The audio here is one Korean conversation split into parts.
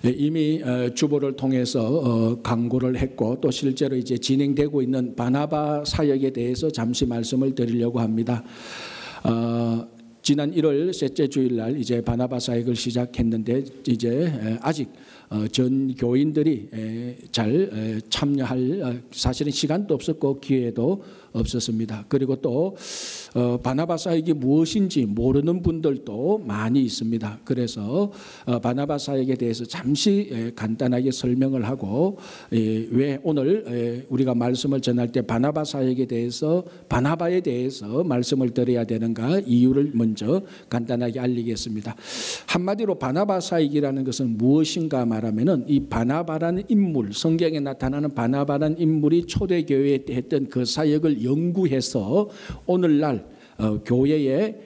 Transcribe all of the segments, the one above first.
이미 주보를 통해서 광고를 했고 또 실제로 이제 진행되고 있는 바나바 사역에 대해서 잠시 말씀을 드리려고 합니다. 지난 1월 셋째 주일날 이제 바나바 사역을 시작했는데 이제 아직 전 교인들이 잘 참여할 사실은 시간도 없었고 기회도 없었습니다. 그리고 또 바나바 사역이 무엇인지 모르는 분들도 많이 있습니다. 그래서 바나바 사역에 대해서 잠시 간단하게 설명을 하고 왜 오늘 우리가 말씀을 전할 때 바나바 사역에 대해서 바나바에 대해서 말씀을 드려야 되는가 이유를 먼저 간단하게 알리겠습니다. 한마디로 바나바 사역이라는 것은 무엇인가 말하면은 이 바나바라는 인물, 성경에 나타나는 바나바라는 인물이 초대교회에 했던 그 사역을 연구해서 오늘날 교회에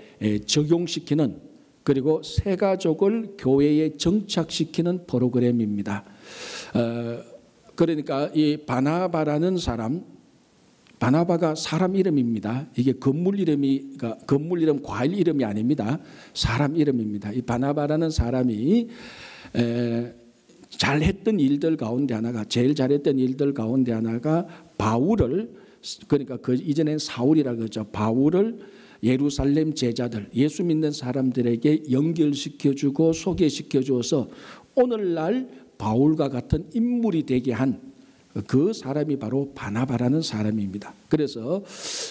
적용시키는 그리고 새 가족을 교회에 정착시키는 프로그램입니다. 그러니까 이 바나바라는 사람, 바나바가 사람 이름입니다. 이게 건물 이름이 건물 이름, 과일 이름이 아닙니다. 사람 이름입니다. 이 바나바라는 사람이 잘했던 일들 가운데 하나가 제일 잘했던 일들 가운데 하나가 바울을 그러니까 그 이전엔 사울이라 그러죠. 바울을 예루살렘 제자들, 예수 믿는 사람들에게 연결시켜주고 소개시켜주어서 오늘날 바울과 같은 인물이 되게 한 그 사람이 바로 바나바라는 사람입니다. 그래서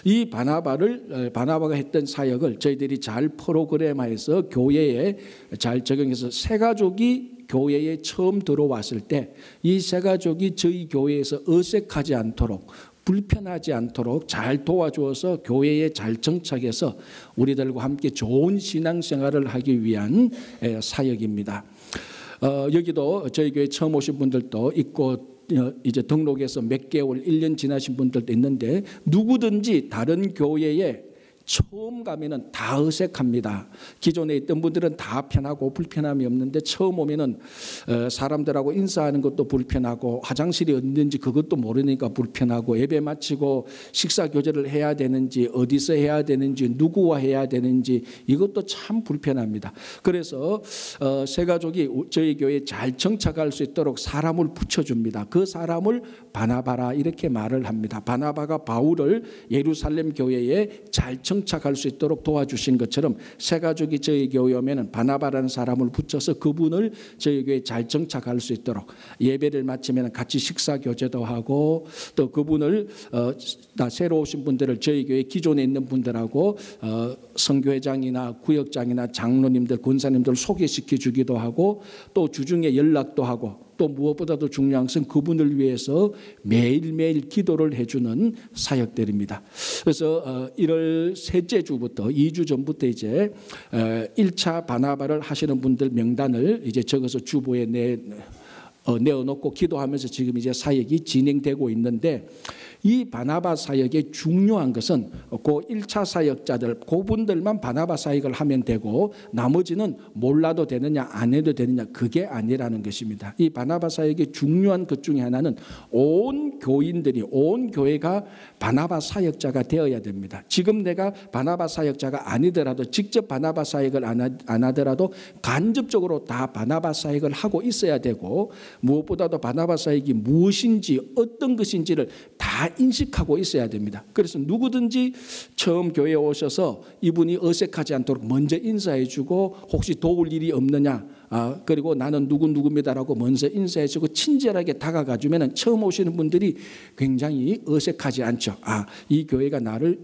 이 바나바가 했던 사역을 저희들이 잘 프로그램화해서 교회에 잘 적용해서 새 가족이 교회에 처음 들어왔을 때 이 새 가족이 저희 교회에서 어색하지 않도록 불편하지 않도록 잘 도와주어서 교회에 잘 정착해서 우리들과 함께 좋은 신앙생활을 하기 위한 사역입니다. 여기도 저희 교회 처음 오신 분들도 있고 이제 등록해서 몇 개월, 1년 지나신 분들도 있는데 누구든지 다른 교회에 처음 가면은 다 어색합니다. 기존에 있던 분들은 다 편하고 불편함이 없는데 처음 오면은 사람들하고 인사하는 것도 불편하고 화장실이 어딘지 그것도 모르니까 불편하고 예배 마치고 식사 교제를 해야 되는지 어디서 해야 되는지 누구와 해야 되는지 이것도 참 불편합니다. 그래서 새 가족이 저희 교회에 잘 정착할 수 있도록 사람을 붙여줍니다. 그 사람을 바나바라 이렇게 말을 합니다. 바나바가 바울을 예루살렘 교회에 잘 정착할 수 있도록 도와주신 것처럼 새 가족이 저희 교회에 오면 바나바라는 사람을 붙여서 그분을 저희 교회에 잘 정착할 수 있도록 예배를 마치면 같이 식사 교제도 하고 또 그분을 새로 오신 분들을 저희 교회 기존에 있는 분들하고 선교회장이나 구역장이나 장로님들 권사님들 소개시켜 주기도 하고 또 주중에 연락도 하고 또 무엇보다도 중요한 것은 그분을 위해서 매일매일 기도를 해주는 사역들입니다. 그래서 1월 셋째 주부터 2주 전부터 이제 1차 바나바를 하시는 분들 명단을 이제 적어서 주보에 내어놓고 기도하면서 지금 이제 사역이 진행되고 있는데 이 바나바 사역의 중요한 것은 그 1차 사역자들 그분들만 바나바 사역을 하면 되고 나머지는 몰라도 되느냐 안 해도 되느냐 그게 아니라는 것입니다. 이 바나바 사역의 중요한 것 중에 하나는 온 교인들이 온 교회가 바나바 사역자가 되어야 됩니다. 지금 내가 바나바 사역자가 아니더라도 직접 바나바 사역을 안 하더라도 간접적으로 다 바나바 사역을 하고 있어야 되고 무엇보다도 바나바 사역이 무엇인지 어떤 것인지를 다 인식하고 있어야 됩니다. 그래서 누구든지 처음 교회에 오셔서 이분이 어색하지 않도록 먼저 인사해주고 혹시 도울 일이 없느냐 그리고 나는 누구입니다라고 먼저 인사해주고 친절하게 다가가주면 처음 오시는 분들이 굉장히 어색하지 않죠. 이 교회가 나를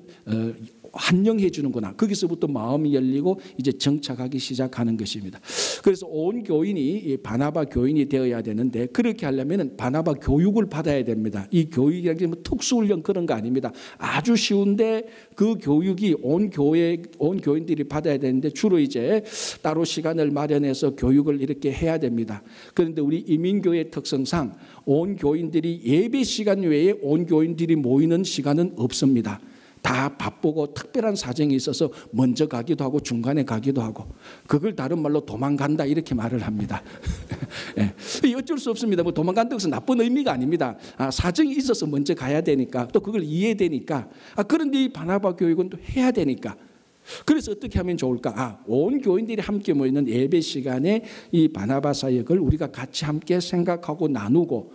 환영해 주는구나. 거기서부터 마음이 열리고 이제 정착하기 시작하는 것입니다. 그래서 온 교인이 바나바 교인이 되어야 되는데 그렇게 하려면 바나바 교육을 받아야 됩니다. 이 교육이라는 게 뭐 특수훈련 그런 거 아닙니다. 아주 쉬운데 그 교육이 온 교인들이 받아야 되는데 주로 이제 따로 시간을 마련해서 교육을 이렇게 해야 됩니다. 그런데 우리 이민교회 특성상 온 교인들이 예배 시간 외에 온 교인들이 모이는 시간은 없습니다. 다 바쁘고 특별한 사정이 있어서 먼저 가기도 하고 중간에 가기도 하고 그걸 다른 말로 도망간다 이렇게 말을 합니다. 어쩔 수 없습니다. 뭐 도망간다고 해서 나쁜 의미가 아닙니다. 사정이 있어서 먼저 가야 되니까 또 그걸 이해되니까 그런데 이 바나바 교육은 또 해야 되니까 그래서 어떻게 하면 좋을까? 온 교인들이 함께 모이는 예배 시간에 이 바나바 사역을 우리가 같이 함께 생각하고 나누고,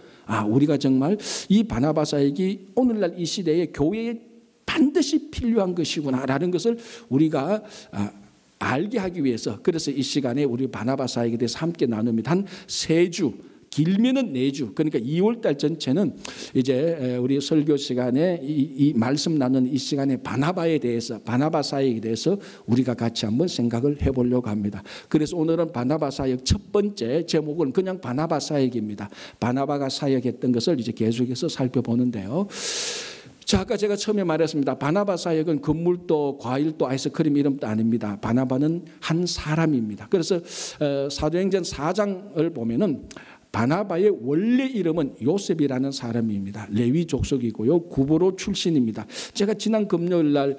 우리가 정말 이 바나바 사역이 오늘날 이 시대에 교회에 반드시 필요한 것이구나라는 것을 우리가 알게 하기 위해서, 그래서 이 시간에 우리 바나바 사역에 대해서 함께 나눕니다. 한 3주, 길면은 4주, 그러니까 2월달 전체는 이제 우리 설교 시간에 이 말씀 나누는 이 시간에 바나바에 대해서, 바나바 사역에 대해서 우리가 같이 한번 생각을 해보려고 합니다. 그래서 오늘은 바나바 사역 첫 번째 제목은 그냥 바나바 사역입니다. 바나바가 사역했던 것을 이제 계속해서 살펴보는데요. 자, 아까 제가 처음에 말했습니다. 바나바 사역은 건물도 과일도 아이스크림 이름도 아닙니다. 바나바는 한 사람입니다. 그래서 사도행전 4장을 보면은 바나바의 원래 이름은 요셉이라는 사람입니다. 레위 족속이고요, 구브로 출신입니다. 제가 지난 금요일 날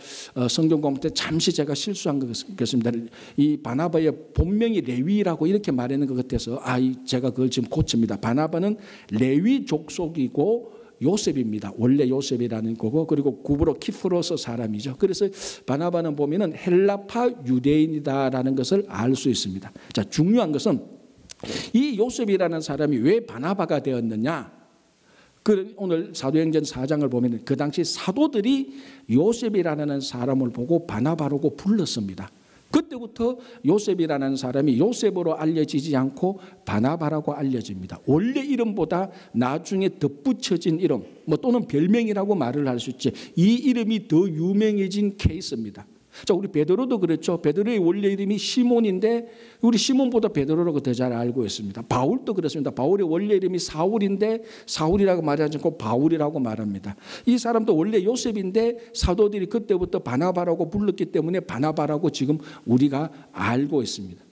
성경 공부 때 잠시 제가 실수한 것입니다. 이 바나바의 본명이 레위라고 이렇게 말하는 것 같아서 제가 그걸 지금 고칩니다. 바나바는 레위 족속이고 요셉입니다. 원래 요셉이라는 거고, 그리고 구브로 키프로스 사람이죠. 그래서 바나바는 보면은 헬라파 유대인이다라는 것을 알 수 있습니다. 자, 중요한 것은 이 요셉이라는 사람이 왜 바나바가 되었느냐? 오늘 사도행전 4장을 보면 그 당시 사도들이 요셉이라는 사람을 보고 바나바라고 불렀습니다. 그때부터 요셉이라는 사람이 요셉으로 알려지지 않고 바나바라고 알려집니다. 원래 이름보다 나중에 덧붙여진 이름, 또는 별명이라고 말을 할 수 있지, 이 이름이 더 유명해진 케이스입니다. 자, 우리 베드로도 그렇죠. 베드로의 원래 이름이 시몬인데 우리 시몬보다 베드로라고 더 잘 알고 있습니다. 바울도 그렇습니다. 바울의 원래 이름이 사울인데 사울이라고 말하지 않고 바울이라고 말합니다. 이 사람도 원래 요셉인데 사도들이 그때부터 바나바라고 불렀기 때문에 바나바라고 지금 우리가 알고 있습니다.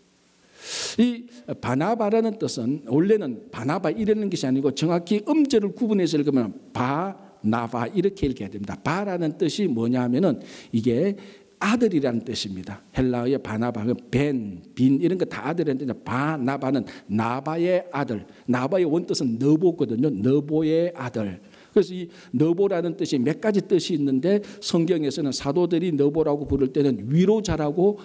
이 바나바라는 뜻은 원래는 바나바 이라는 것이 아니고 정확히 음절을 구분해서 읽으면 바나바 이렇게 읽어야 됩니다. 바라는 뜻이 뭐냐 하면은 이게 아들이라는 뜻입니다. 헬라어의 바나바, 벤, 빈 이런 거 다 아들이라는 뜻인데, 바나바는 나바의 아들, 나바의 원뜻은 너보거든요. 너보의 아들. 그래서 이 너보라는 뜻이 몇 가지 뜻이 있는데 성경에서는 사도들이 너보라고 부를 때는 위로자라고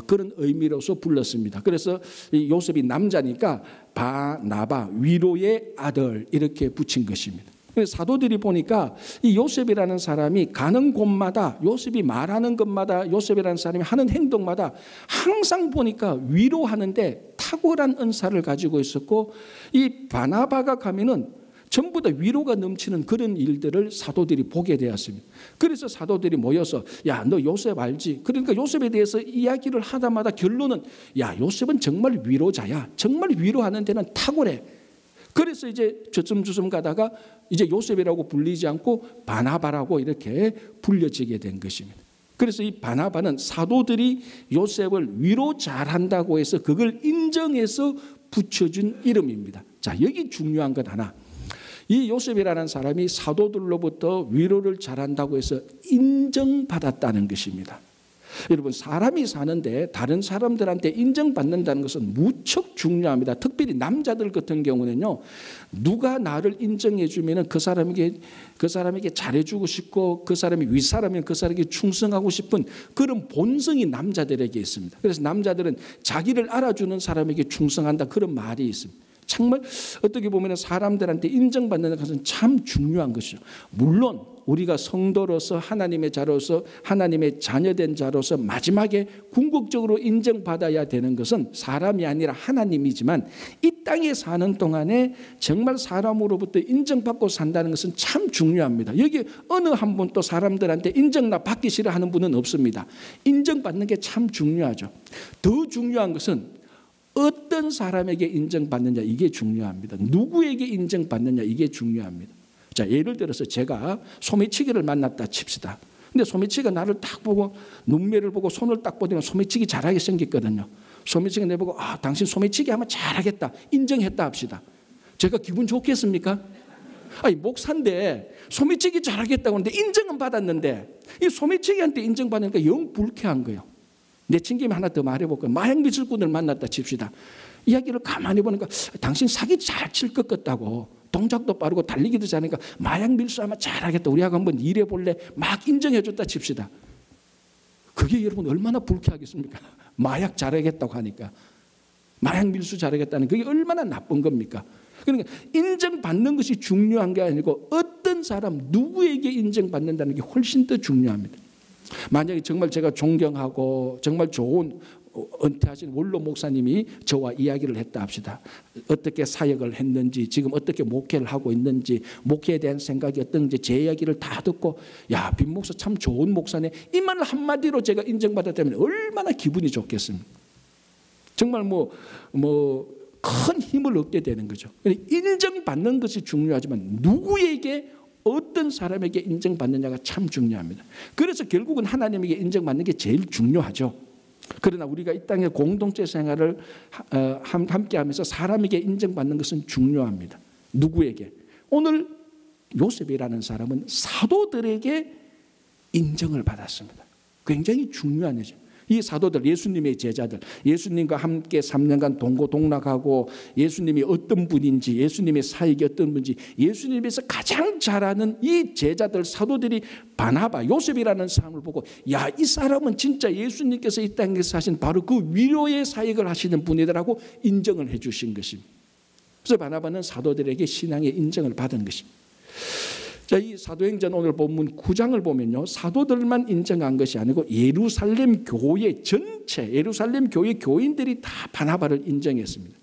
그런 의미로서 불렀습니다. 그래서 이 요셉이 남자니까 바나바, 위로의 아들 이렇게 붙인 것입니다. 사도들이 보니까 이 요셉이라는 사람이 가는 곳마다, 요셉이 말하는 것마다, 요셉이라는 사람이 하는 행동마다 항상 보니까 위로하는데 탁월한 은사를 가지고 있었고, 이 바나바가 가면은 전부 다 위로가 넘치는 그런 일들을 사도들이 보게 되었습니다. 그래서 사도들이 모여서 야, 너 요셉 알지? 그러니까 요셉에 대해서 이야기를 하다마다 결론은 야, 요셉은 정말 위로자야. 정말 위로하는 데는 탁월해. 그래서 이제 저쯤 가다가 이제 요셉이라고 불리지 않고 바나바라고 이렇게 불려지게 된 것입니다. 그래서 이 바나바는 사도들이 요셉을 위로 잘한다고 해서 그걸 인정해서 붙여준 이름입니다. 자, 여기 중요한 것 하나. 이 요셉이라는 사람이 사도들로부터 위로를 잘한다고 해서 인정받았다는 것입니다. 여러분, 사람이 사는데 다른 사람들한테 인정받는다는 것은 무척 중요합니다. 특별히 남자들 같은 경우는요, 누가 나를 인정해 주면은 그 사람에게 잘해주고 싶고, 그 사람이 윗사람이면 그 사람에게 충성하고 싶은 그런 본성이 남자들에게 있습니다. 그래서 남자들은 자기를 알아주는 사람에게 충성한다, 그런 말이 있습니다. 정말 어떻게 보면 사람들한테 인정받는 것은 참 중요한 것이죠. 물론 우리가 성도로서 하나님의 자로서, 하나님의 자녀된 자로서 마지막에 궁극적으로 인정받아야 되는 것은 사람이 아니라 하나님이지만, 이 땅에 사는 동안에 정말 사람으로부터 인정받고 산다는 것은 참 중요합니다. 여기 어느 한 분도 사람들한테 인정나 받기 싫어하는 분은 없습니다. 인정받는 게 참 중요하죠. 더 중요한 것은 어떤 사람에게 인정받느냐, 이게 중요합니다. 누구에게 인정받느냐, 이게 중요합니다. 자, 예를 들어서 제가 소매치기를 만났다 칩시다. 근데 소매치기가 나를 딱 보고 눈매를 보고 손을 딱 보더니 소매치기 잘하게 생겼거든요. 소매치기 내보고 당신 소매치기 하면 잘하겠다, 인정했다 합시다. 제가 기분 좋겠습니까? 아니, 목사인데 소매치기 잘하겠다고 하는데 인정은 받았는데 이 소매치기한테 인정받으니까 영 불쾌한 거예요. 내친 김에 하나 더 말해볼까요? 마약미술꾼을 만났다 칩시다. 이야기를 가만히 보니까 당신 사기 잘 칠 것 같다고, 동작도 빠르고 달리기도 잘하니까 마약밀수 하면 잘하겠다, 우리하고 한번 일해볼래? 막 인정해줬다 칩시다. 그게 그게 여러분 얼마나 불쾌하겠습니까? 마약 잘하겠다고 하니까. 마약 밀수 잘하겠다는 그게 얼마나 나쁜 겁니까? 그러니까 인정받는 것이 중요한 게 아니고 어떤 사람 누구에게 인정받는다는 게 훨씬 더 중요합니다. 만약에 정말 제가 존경하고 정말 좋은 은퇴하신 원로 목사님이 저와 이야기를 했다 합시다. 어떻게 사역을 했는지, 지금 어떻게 목회를 하고 있는지, 목회에 대한 생각이 어떤지 제 이야기를 다 듣고, 야, 빈 목사 참 좋은 목사네, 이 말 한마디로 제가 인정받았다면 얼마나 기분이 좋겠습니까? 정말 큰 힘을 얻게 되는 거죠. 인정받는 것이 중요하지만 누구에게, 어떤 사람에게 인정받느냐가 참 중요합니다. 그래서 결국은 하나님에게 인정받는 게 제일 중요하죠. 그러나 우리가 이 땅의 공동체 생활을 함께 하면서 사람에게 인정받는 것은 중요합니다. 누구에게? 오늘 요셉이라는 사람은 사도들에게 인정을 받았습니다. 굉장히 중요한 일이죠. 이 사도들, 예수님의 제자들, 예수님과 함께 3년간 동고동락하고 예수님이 어떤 분인지, 예수님의 사역이 어떤 분인지 예수님에서 가장 잘 아는 이 제자들, 사도들이 바나바, 요셉이라는 사람을 보고, 야, 이 사람은 진짜 예수님께서 이 땅에서 하신 바로 그 위로의 사역을 하시는 분이더라고 인정을 해 주신 것입니다. 그래서 바나바는 사도들에게 신앙의 인정을 받은 것입니다. 자, 이 사도행전 오늘 본문 9장을 보면요, 사도들만 인정한 것이 아니고 예루살렘 교회 전체, 예루살렘 교회 교인들이 다 바나바를 인정했습니다.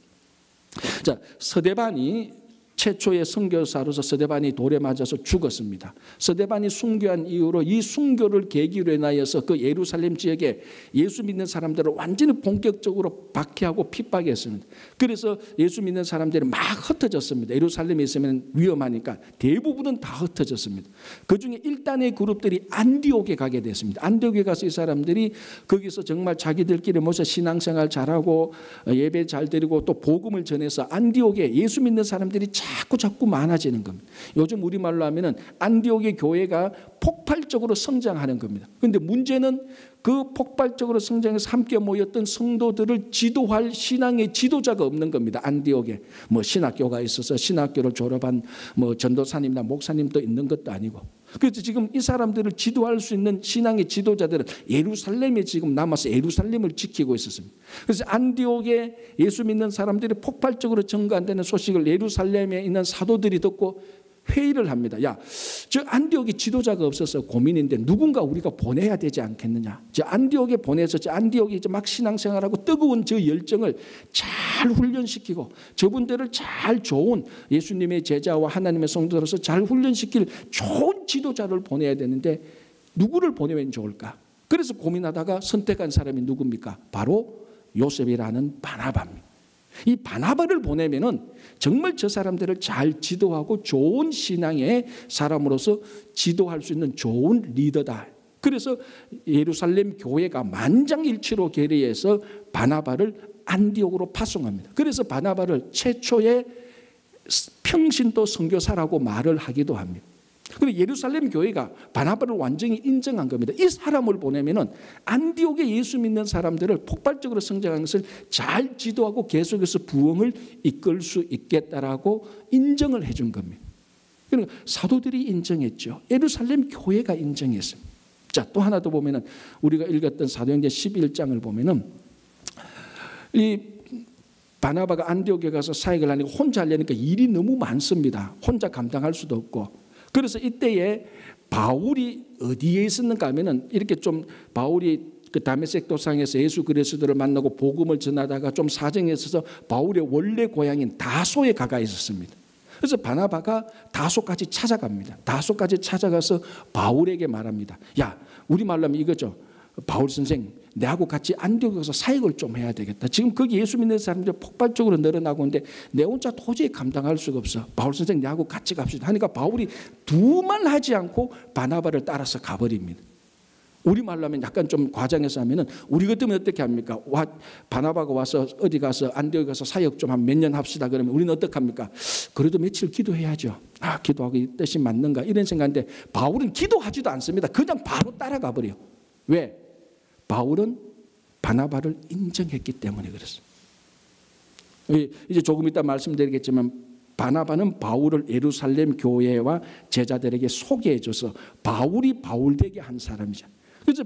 자, 스데반이 최초의 선교사로서 스데반이 돌에 맞아서 죽었습니다. 스데반이 순교한 이후로 이 순교를 계기로 인하여서 그 예루살렘 지역에 예수 믿는 사람들을 완전히 본격적으로 박해하고 핍박했습니다. 그래서 예수 믿는 사람들이 막 흩어졌습니다. 예루살렘에 있으면 위험하니까 대부분은 다 흩어졌습니다. 그중에 일단의 그룹들이 안디옥에 가게 됐습니다. 안디옥에 가서 이 사람들이 거기서 정말 자기들끼리 모여서 신앙생활 잘하고 예배 잘 드리고 또 복음을 전해서 안디옥에 예수 믿는 사람들이 자꾸 많아지는 겁니다. 요즘 우리말로 하면은 안디옥의 교회가 폭발적으로 성장하는 겁니다. 그런데 문제는 그 폭발적으로 성장해서 함께 모였던 성도들을 지도할 신앙의 지도자가 없는 겁니다. 안디옥에 신학교가 있어서 신학교를 졸업한 전도사님이나 목사님도 있는 것도 아니고, 그래서 지금 이 사람들을 지도할 수 있는 신앙의 지도자들은 예루살렘에 지금 남아서 예루살렘을 지키고 있었습니다. 그래서 안디옥에 예수 믿는 사람들이 폭발적으로 증가한다는 소식을 예루살렘에 있는 사도들이 듣고 회의를 합니다. 야, 저 안디옥에 지도자가 없어서 고민인데 누군가 우리가 보내야 되지 않겠느냐. 저 안디옥에 보내서 저 안디옥에 이제 막 신앙생활하고 뜨거운 저 열정을 잘 훈련시키고 저분들을 잘 좋은 예수님의 제자와 하나님의 성도로서 잘 훈련시킬 좋은 지도자를 보내야 되는데 누구를 보내면 좋을까? 그래서 고민하다가 선택한 사람이 누굽니까? 바로 요셉이라는 바나바입니다. 이 바나바를 보내면은 정말 저 사람들을 잘 지도하고 좋은 신앙의 사람으로서 지도할 수 있는 좋은 리더다. 그래서 예루살렘 교회가 만장일치로 결의해서 바나바를 안디옥으로 파송합니다. 그래서 바나바를 최초의 평신도 선교사라고 말을 하기도 합니다. 그리고 예루살렘 교회가 바나바를 완전히 인정한 겁니다. 이 사람을 보내면은 안디옥에 예수 믿는 사람들을 폭발적으로 성장하는 것을 잘 지도하고 계속해서 부흥을 이끌 수 있겠다라고 인정을 해준 겁니다. 그러니까 사도들이 인정했죠. 예루살렘 교회가 인정했습니다. 자, 또 하나 더 보면은 우리가 읽었던 사도행전 11장을 보면은 이 바나바가 안디옥에 가서 사역을 하니까 혼자 하려니까 일이 너무 많습니다. 혼자 감당할 수도 없고. 그래서 이때에 바울이 어디에 있었는가 하면은 이렇게 좀 바울이 그 다메섹 도상에서 예수 그리스도를 만나고 복음을 전하다가 좀 사정에 있어서 바울의 원래 고향인 다소에 가까이 있었습니다. 그래서 바나바가 다소까지 찾아갑니다. 다소까지 찾아가서 바울에게 말합니다. 야, 우리말로 하면 이거죠. 바울 선생, 내하고 같이 안디옥에 가서 사역을 좀 해야 되겠다. 지금 거기 예수 믿는 사람들이 폭발적으로 늘어나고 있는데 내 혼자 도저히 감당할 수가 없어. 바울 선생, 내하고 같이 갑시다 하니까 바울이 두말 하지 않고 바나바를 따라서 가버립니다. 우리말로 하면 약간 좀 과장해서 하면은 우리 같으면 어떻게 합니까? 바나바가 와서 어디 가서 안디옥에 가서 사역 좀 한 몇 년 합시다 그러면 우리는 어떻게 합니까? 그래도 며칠 기도해야죠. 아, 기도하고 이 뜻이 맞는가 이런 생각인데 바울은 기도하지도 않습니다. 그냥 바로 따라가 버려요. 왜? 바울은 바나바를 인정했기 때문에 그랬어요. 이제 조금 이따 말씀드리겠지만 바나바는 바울을 예루살렘 교회와 제자들에게 소개해줘서 바울이 바울되게 한 사람이죠. 그래서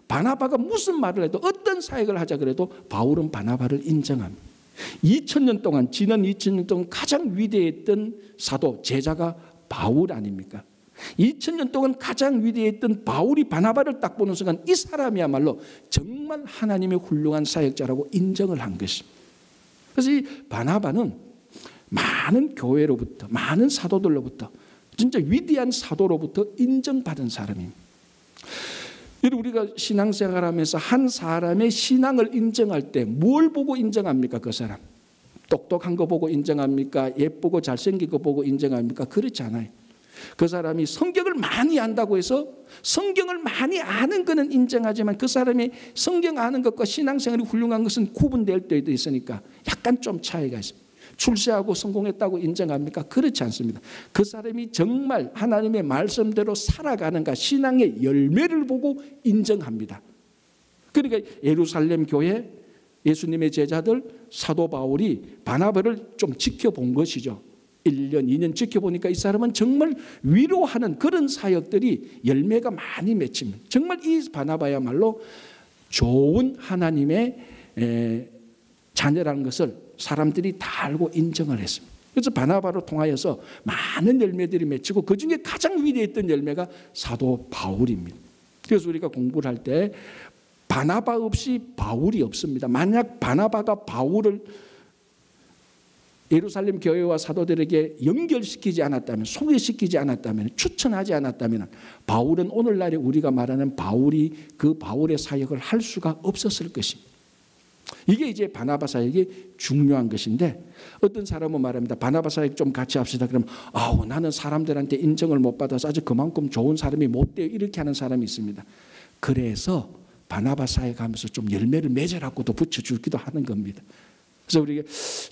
바나바가 무슨 말을 해도 어떤 사역을 하자 그래도 바울은 바나바를 인정합니다. 2000년 동안 지난 2000년 동안 가장 위대했던 사도 제자가 바울 아닙니까? 2000년 동안 가장 위대했던 바울이 바나바를 딱 보는 순간 이 사람이야말로 정말 하나님의 훌륭한 사역자라고 인정을 한 것입니다. 그래서 이 바나바는 많은 교회로부터 많은 사도들로부터 진짜 위대한 사도로부터 인정받은 사람입니다. 우리가 신앙생활하면서 한 사람의 신앙을 인정할 때 뭘 보고 인정합니까? 그 사람 똑똑한 거 보고 인정합니까? 예쁘고 잘생긴 거 보고 인정합니까? 그렇지 않아요. 그 사람이 성경을 많이 안다고 해서 성경을 많이 아는 것은 인정하지만 그 사람이 성경 아는 것과 신앙생활이 훌륭한 것은 구분될 때도 있으니까 약간 좀 차이가 있습니다. 출세하고 성공했다고 인정합니까? 그렇지 않습니다. 그 사람이 정말 하나님의 말씀대로 살아가는가 신앙의 열매를 보고 인정합니다. 그러니까 예루살렘 교회 예수님의 제자들 사도 바울이 바나바를 좀 지켜본 것이죠. 1년, 2년 지켜보니까 이 사람은 정말 위로하는 그런 사역들이 열매가 많이 맺힙니다. 정말 이 바나바야말로 좋은 하나님의 자녀라는 것을 사람들이 다 알고 인정을 했습니다. 그래서 바나바로 통하여서 많은 열매들이 맺히고 그중에 가장 위대했던 열매가 사도 바울입니다. 그래서 우리가 공부를 할 때 바나바 없이 바울이 없습니다. 만약 바나바가 바울을 예루살렘 교회와 사도들에게 연결시키지 않았다면, 소개시키지 않았다면, 추천하지 않았다면 바울은 오늘날에 우리가 말하는 바울이 그 바울의 사역을 할 수가 없었을 것입니다. 이게 이제 바나바 사역이 중요한 것인데 어떤 사람은 말합니다. 바나바 사역 좀 같이 합시다. 그러면 나는 사람들한테 인정을 못 받아서 아주 그만큼 좋은 사람이 못 돼요. 이렇게 하는 사람이 있습니다. 그래서 바나바 사역하면서 좀 열매를 맺으라고도 붙여주기도 하는 겁니다. 그래서 우리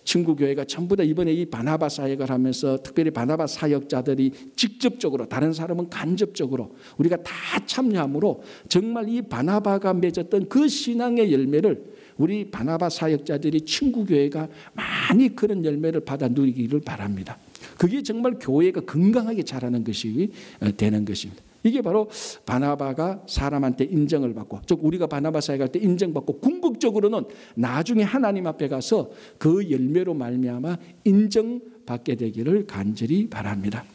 친구 교회가 전부 다 이번에 이 바나바 사역을 하면서 특별히 바나바 사역자들이 직접적으로 다른 사람은 간접적으로 우리가 다 참여함으로 정말 이 바나바가 맺었던 그 신앙의 열매를 우리 바나바 사역자들이 친구 교회가 많이 그런 열매를 받아 누리기를 바랍니다. 그게 정말 교회가 건강하게 자라는 것이 되는 것입니다. 이게 바로 바나바가 사람한테 인정을 받고 즉 우리가 바나바 사역할 때 인정받고 궁극적으로는 나중에 하나님 앞에 가서 그 열매로 말미암아 인정받게 되기를 간절히 바랍니다.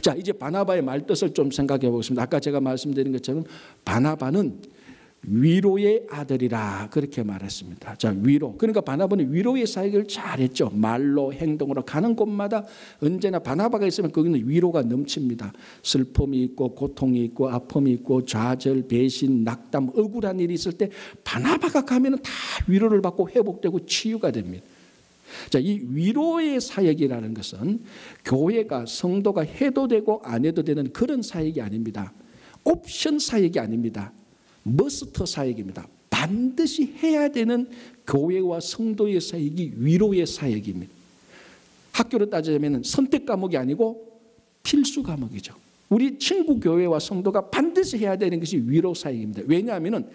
자, 이제 바나바의 말뜻을 좀 생각해 보겠습니다. 아까 제가 말씀드린 것처럼 바나바는 위로의 아들이라 그렇게 말했습니다. 자, 위로. 그러니까 바나바는 위로의 사역을 잘했죠. 말로 행동으로 가는 곳마다 언제나 바나바가 있으면 거기는 위로가 넘칩니다. 슬픔이 있고 고통이 있고 아픔이 있고 좌절, 배신, 낙담, 억울한 일이 있을 때 바나바가 가면 다 위로를 받고 회복되고 치유가 됩니다. 자, 이 위로의 사역이라는 것은 교회가 성도가 해도 되고 안 해도 되는 그런 사역이 아닙니다. 옵션 사역이 아닙니다. 머스터 사역입니다. 반드시 해야 되는 교회와 성도의 사역이 위로의 사역입니다. 학교로 따지자면 선택 과목이 아니고 필수 과목이죠. 우리 친구 교회와 성도가 반드시 해야 되는 것이 위로 사역입니다. 왜냐하면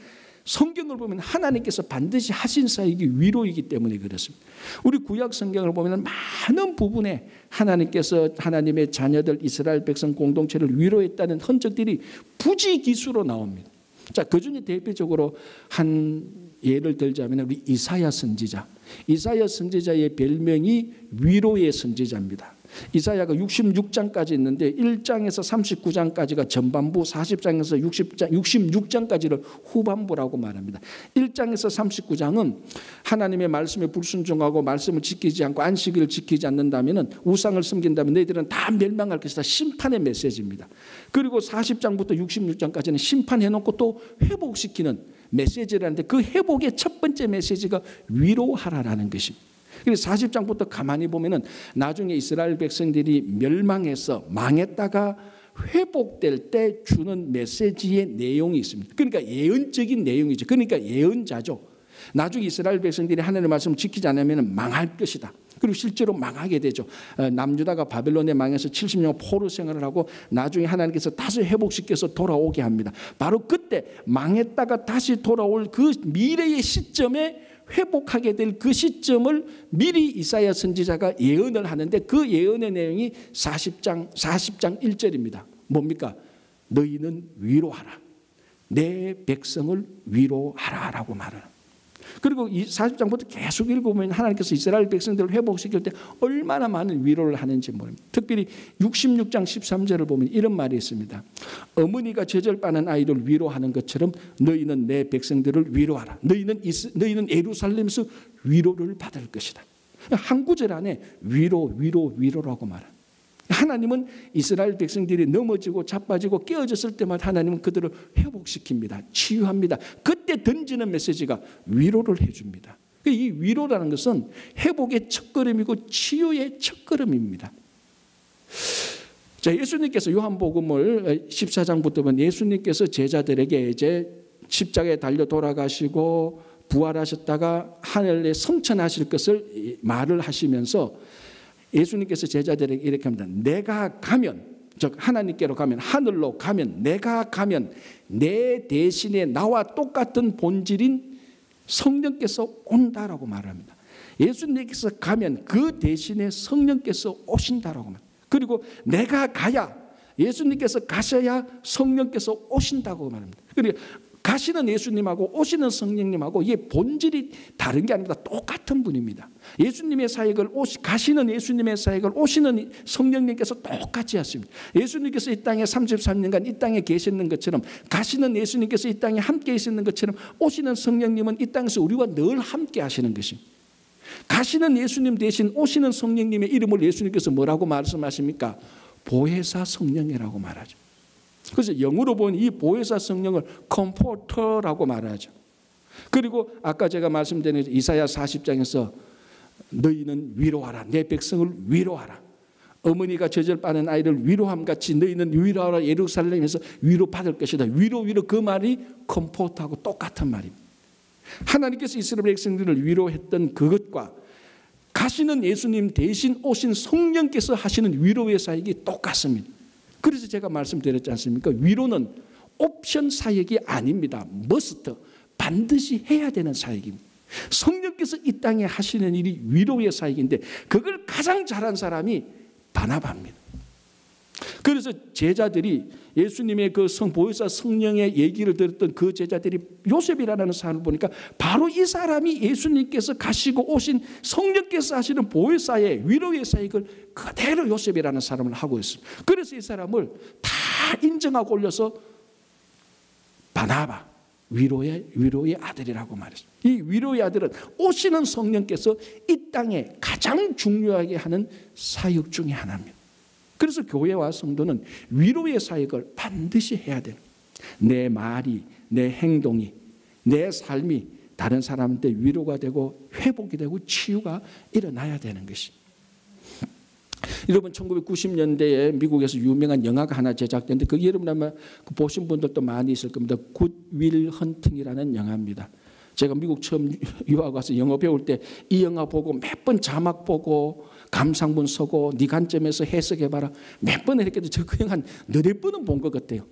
성경을 보면 하나님께서 반드시 하신 사역이 위로이기 때문에 그렇습니다. 우리 구약 성경을 보면 많은 부분에 하나님께서 하나님의 자녀들 이스라엘 백성 공동체를 위로했다는 흔적들이 부지기수로 나옵니다. 자, 그 중에 대표적으로 한 예를 들자면 우리 이사야 선지자. 이사야 선지자의 별명이 위로의 선지자입니다. 이사야가 66장까지 있는데 1장에서 39장까지가 전반부, 40장에서 66장까지를 후반부라고 말합니다. 1장에서 39장은 하나님의 말씀에 불순종하고 말씀을 지키지 않고 안식일을 지키지 않는다면 우상을 섬긴다면 너희들은 다 멸망할 것이다. 심판의 메시지입니다. 그리고 40장부터 66장까지는 심판해놓고 또 회복시키는 메시지라는데 그 회복의 첫 번째 메시지가 위로하라라는 것입니다. 그래서 40장부터 가만히 보면은 나중에 이스라엘 백성들이 멸망해서 망했다가 회복될 때 주는 메시지의 내용이 있습니다. 그러니까 예언적인 내용이죠. 그러니까 예언자죠. 나중에 이스라엘 백성들이 하나님의 말씀을 지키지 않으면 망할 것이다. 그리고 실제로 망하게 되죠. 남유다가 바벨론에 망해서 70년 포로 생활을 하고 나중에 하나님께서 다시 회복시켜서 돌아오게 합니다. 바로 그때 망했다가 다시 돌아올 그 미래의 시점에 회복하게 될 그 시점을 미리 이사야 선지자가 예언을 하는데 그 예언의 내용이 40장 1절입니다. 뭡니까? 너희는 위로하라. 내 백성을 위로하라라고 말을. 그리고 이 40장부터 계속 읽어보면 하나님께서 이스라엘 백성들을 회복시킬 때 얼마나 많은 위로를 하는지 모릅니다. 특별히 66장 13절을 보면 이런 말이 있습니다. 어머니가 젖을빠는 아이를 위로하는 것처럼 너희는 내 백성들을 위로하라. 너희는 예루살렘에서 위로를 받을 것이다. 한 구절 안에 위로라고 말합니다. 하나님은 이스라엘 백성들이 넘어지고 자빠지고 깨어졌을 때마다 하나님은 그들을 회복시킵니다. 치유합니다. 그때 던지는 메시지가 위로를 해줍니다. 이 위로라는 것은 회복의 첫걸음이고 치유의 첫걸음입니다. 자, 예수님께서 요한복음을 14장부터 보면 예수님께서 제자들에게 이제 십자가에 달려 돌아가시고 부활하셨다가 하늘에 성천하실 것을 말을 하시면서 예수님께서 제자들에게 이렇게 합니다. 내가 가면, 즉 하나님께로 가면, 하늘로 가면, 내가 가면 내 대신에 나와 똑같은 본질인 성령께서 온다라고 말합니다. 예수님께서 가면 그 대신에 성령께서 오신다라고 말합니다. 그리고 내가 가야, 예수님께서 가셔야 성령께서 오신다고 말합니다. 그리고 가시는 예수님하고 오시는 성령님하고 이게 본질이 다른 게 아닙니다. 똑같은 분입니다. 예수님의 사역을 가시는 예수님의 사역을 오시는 성령님께서 똑같이 하십니다. 예수님께서 이 땅에 33년간 이 땅에 계시는 것처럼 가시는 예수님께서 이 땅에 함께 계시는 것처럼 오시는 성령님은 이 땅에서 우리와 늘 함께 하시는 것입니다. 가시는 예수님 대신 오시는 성령님의 이름을 예수님께서 뭐라고 말씀하십니까? 보혜사 성령이라고 말하죠. 그래서 영어로 보면 이 보혜사 성령을 컴포터라고 말하죠. 그리고 아까 제가 말씀드린 이사야 40장에서 너희는 위로하라. 내 백성을 위로하라. 어머니가 젖을 빠는 아이를 위로함같이 너희는 위로하라. 예루살렘에서 위로받을 것이다. 위로 그 말이 컴포터하고 똑같은 말입니다. 하나님께서 이스라엘 백성들을 위로했던 그것과 가시는 예수님 대신 오신 성령께서 하시는 위로의 사역이 똑같습니다. 그래서 제가 말씀드렸지 않습니까? 위로는 옵션 사역이 아닙니다. 머스트, 반드시 해야 되는 사역입니다. 성령께서 이 땅에 하시는 일이 위로의 사역인데 그걸 가장 잘한 사람이 바나바입니다. 그래서 제자들이 예수님의 그 보혜사 성령의 얘기를 들었던 그 제자들이 요셉이라는 사람을 보니까 바로 이 사람이 예수님께서 가시고 오신 성령께서 하시는 보혜사의 위로의 사역을 그대로 요셉이라는 사람을 하고 있습니다. 그래서 이 사람을 다 인정하고 올려서 바나바, 위로의 아들이라고 말했습니다. 이 위로의 아들은 오시는 성령께서 이 땅에 가장 중요하게 하는 사역 중에 하나입니다. 그래서 교회와 성도는 위로의 사역을 반드시 해야 됩니다. 내 말이, 내 행동이, 내 삶이 다른 사람한테 위로가 되고 회복이 되고 치유가 일어나야 되는 것이. 여러분 1990년대에 미국에서 유명한 영화가 하나 제작됐는데 그 여러분 아마 보신 분들도 많이 있을 겁니다. 굿 윌 헌팅이라는 영화입니다. 제가 미국 처음 유학 와서 영어 배울 때 이 영화 보고 몇 번 자막 보고 감상문 쓰고 네 관점에서 해석해봐라 몇 번을 했겠는데 저 그 영화 한 4번은 본 것 같아요.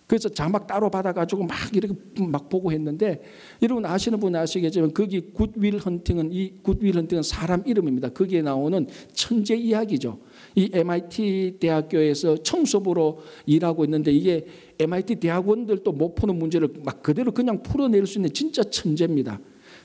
그래서 자막 따로 받아가지고 막 이렇게 막 보고 했는데 여러분 아시는 분은 아시겠지만 거기 굿윌 헌팅은 사람 이름입니다. 거기에 나오는 천재 이야기죠. 이 MIT 대학교에서 청소부로 일하고 있는데 이게 MIT 대학원들도 못 푸는 문제를 막 그대로 그냥 풀어낼 수 있는 진짜 천재입니다.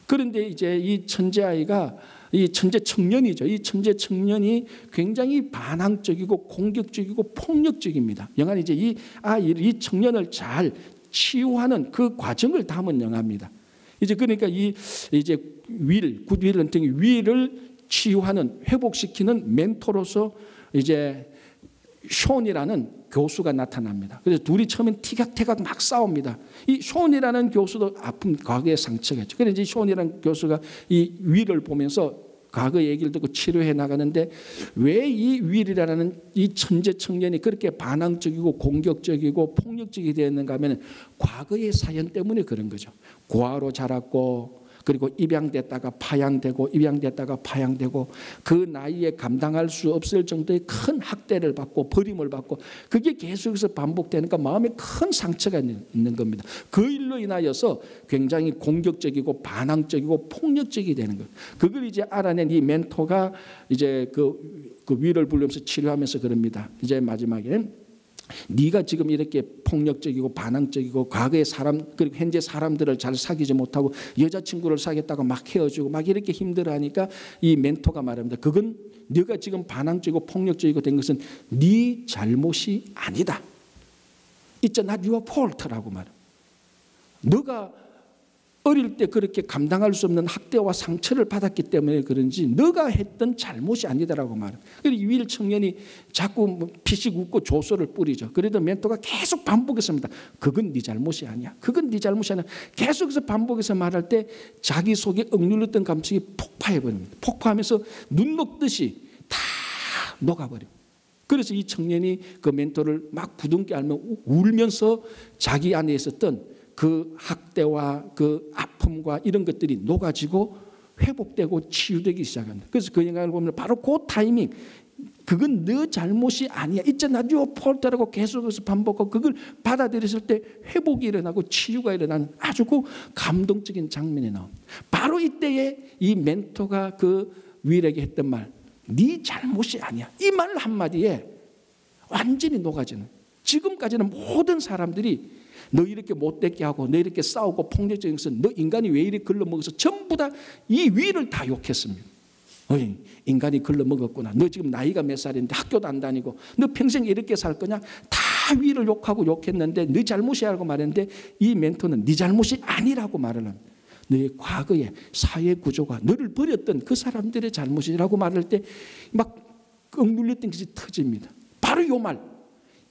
그런데 이제 이 천재 아이가 이 천재 청년이죠. 이 천재 청년이 굉장히 반항적이고 공격적이고 폭력적입니다. 영화는 이제 이 청년을 잘 치유하는 그 과정을 담은 영화입니다. 이제 그러니까 이제 굿윌 헌팅이 위를 치유하는 회복시키는 멘토로서 이제 숀이라는 교수가 나타납니다. 그래서 둘이 처음엔 티격태격 막 싸웁니다. 이 숀이라는 교수도 아픈 과거의 상처가 있죠. 그래서 이 숀이라는 교수가 이 윌을 보면서 과거 얘기를 듣고 치료해 나가는데 왜 이 윌이라는 이 천재 청년이 그렇게 반항적이고 공격적이고 폭력적이 되었는가 하면 과거의 사연 때문에 그런 거죠. 고아로 자랐고 그리고 입양됐다가 파양되고 입양됐다가 파양되고 그 나이에 감당할 수 없을 정도의 큰 학대를 받고 버림을 받고 그게 계속해서 반복되니까 마음에 큰 상처가 있는 겁니다. 그 일로 인하여서 굉장히 공격적이고 반항적이고 폭력적이 되는 거예요. 그걸 이제 알아낸 이 멘토가 이제 그 위를 불리면서 치료하면서 그럽니다. 이제 마지막에 네가 지금 이렇게 폭력적이고 반항적이고 과거의 사람 그리고 현재 사람들을 잘 사귀지 못하고 여자친구를 사귀었다고 막 헤어지고 막 이렇게 힘들어하니까 이 멘토가 말합니다. 그건 네가 지금 반항적이고 폭력적이고 된 것은 네 잘못이 아니다. It's not your fault라고 말합니다. 너가 어릴 때 그렇게 감당할 수 없는 학대와 상처를 받았기 때문에 그런지 너가 했던 잘못이 아니다라고 말합니다. 그래서 유일 청년이 자꾸 피식 웃고 조소를 뿌리죠. 그래도 멘토가 계속 반복했습니다. 그건 네 잘못이 아니야. 그건 네 잘못이 아니야. 계속해서 반복해서 말할 때 자기 속에 억눌렸던 감정이 폭파해버립니다. 폭파하면서 눈 녹듯이 다 녹아버립니다. 그래서 이 청년이 그 멘토를 막 부둥켜 안으며 울면서 자기 안에 있었던 그 학대와 그 아픔과 이런 것들이 녹아지고 회복되고 치유되기 시작합니다. 그래서 그 영상을 보면 바로 그 타이밍, 그건 너 잘못이 아니야. It's not your fault라고 계속해서 반복하고 그걸 받아들였을 때 회복이 일어나고 치유가 일어나는 아주 그 감동적인 장면이 나옵니다. 바로 이때에 이 멘토가 그 위일에게 했던 말, 네 잘못이 아니야. 이 말 한마디에 완전히 녹아지는, 지금까지는 모든 사람들이 너 이렇게 못되게 하고 너 이렇게 싸우고 폭력적인 것은 너 인간이 왜 이렇게 글러먹어서 전부 다 이 위를 다 욕했습니다. 어이, 인간이 글러먹었구나. 너 지금 나이가 몇 살인데 학교도 안 다니고 너 평생 이렇게 살 거냐. 다 위를 욕하고 욕했는데 네 잘못이야 라고 말했는데 이 멘토는 네 잘못이 아니라고 말을 합니다. 너의 과거의 사회 구조가 너를 버렸던 그 사람들의 잘못이라고 말할 때 막 억눌렸던 것이 터집니다. 바로 이 말.